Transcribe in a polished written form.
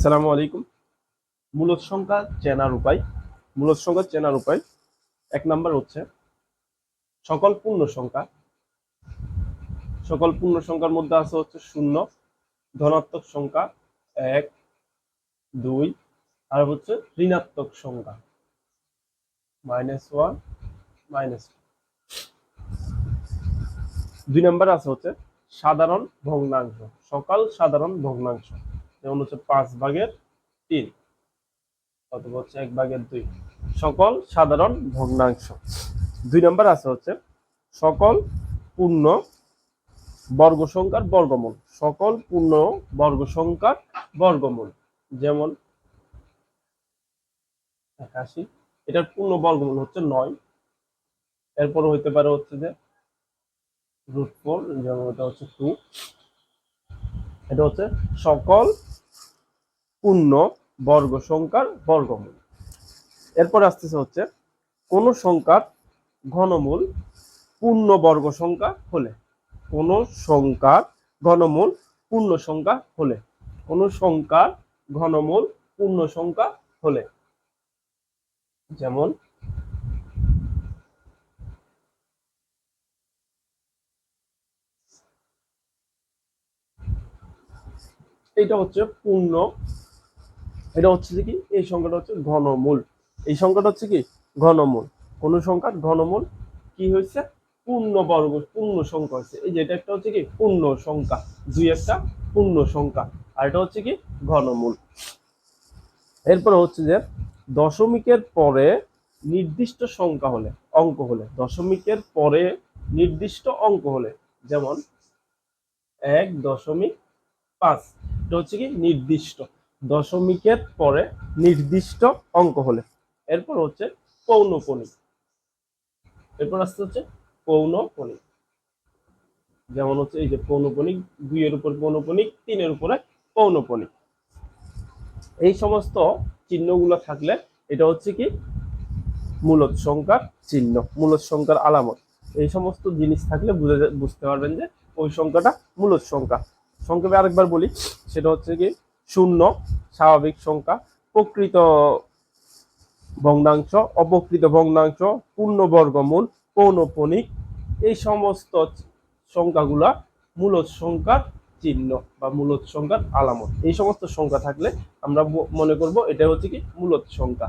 আসসালামু আলাইকুম। মূলদ সংখ্যা চেনার উপায়। মূলদ সংখ্যা চেনার উপায় ১ নাম্বার হচ্ছে সকল পূর্ণ সংখ্যা। সকল পূর্ণ সংখ্যার মধ্যে আছে হচ্ছে শূন্য, ধনাত্মক সংখ্যা ১, ২ আর হচ্ছে ঋণাত্মক সংখ্যা -1, -2। ২ নাম্বার আছে হচ্ছে সাধারণ ভগ্নাংশ। সকল সাধারণ ভগ্নাংশ যেমন হচ্ছে 5/3 অথবা হচ্ছে 1/2। সকল সাধারণ ভগ্নাংশ। ২ নাম্বার আছে হচ্ছে সকল পূর্ণ বর্গ সংখ্যার বর্গমূল। সকল পূর্ণ বর্গ সংখ্যার বর্গমূল যেমন ৮১, এটার পূর্ণ বর্গমূল হচ্ছে ৯। এরপর হইতে পারে হচ্ছে যে √4, যেমন এটা হচ্ছে 2। এটা হচ্ছে সকল পূর্ণ বর্গ সংখ্যার বর্গমূল। এরপর আসতেছে হচ্ছে কোন সংখ্যার ঘনমূল পূর্ণ বর্গ সংখ্যা হলে। কোন সংখ্যার ঘনমূল পূর্ণ সংখ্যা হলে। কোন সংখ্যার ঘনমূল পূর্ণ সংখ্যা হলে যেমন এটা হচ্ছে পূর্ণ, এটা হচ্ছে কি এই সংখ্যাটা হচ্ছে ঘনমূল। এই সংখ্যাটা হচ্ছে কি ঘনমূল। কোন সংখ্যার ঘনমূল কি হয়েছে পূর্ণ বর্গ পূর্ণ সংখ্যা হয়েছে। এই যে এটা একটা হচ্ছে কি পূর্ণ সংখ্যা, 2 একটা পূর্ণ সংখ্যা আর এটা হচ্ছে কি ঘনমূল। এরপর হচ্ছে যে দশমিকের পরে নির্দিষ্ট সংখ্যা হলে, অঙ্ক হলে, দশমিকের পরে নির্দিষ্ট অঙ্ক হলে যেমন 1.5, এটা হচ্ছে কি নির্দিষ্ট দশমিকের পরে নির্দিষ্ট অঙ্ক হলে। এরপর হচ্ছে পৌনঃপুনিক। এরপর আসতে হচ্ছে পৌনঃপুনিক, যেমন হচ্ছে এই যে পৌনঃপুনিক, 2 এর উপর পৌনঃপুনিক, 3 এর উপরে পৌনঃপুনিক। এই সমস্ত চিহ্নগুলো থাকলে এটা হচ্ছে কি মূলদ সংখ্যার চিহ্ন, মূলদ সংখ্যার আলামত। এই সমস্ত জিনিস থাকলে বুঝতে পারবেন যে ওই সংখ্যাটা মূলদ সংখ্যা। সংক্ষেপে আরেকবার বলি, সেটা হচ্ছে কি শূন্য স্বাভাবিক সংখ্যা, প্রকৃত ভগ্নাংশ, অপ্রকৃত ভগ্নাংশ, পূর্ণ বর্গমূল, পৌনঃপুনিক, এই সমস্ত সংখ্যাগুলা মূলদ সংখ্যার চিহ্ন বা মূলদ সংখ্যার আলামত। এই সমস্ত সংখ্যা থাকলে আমরা মনে করব এটা হচ্ছে কি মূলদ সংখ্যা।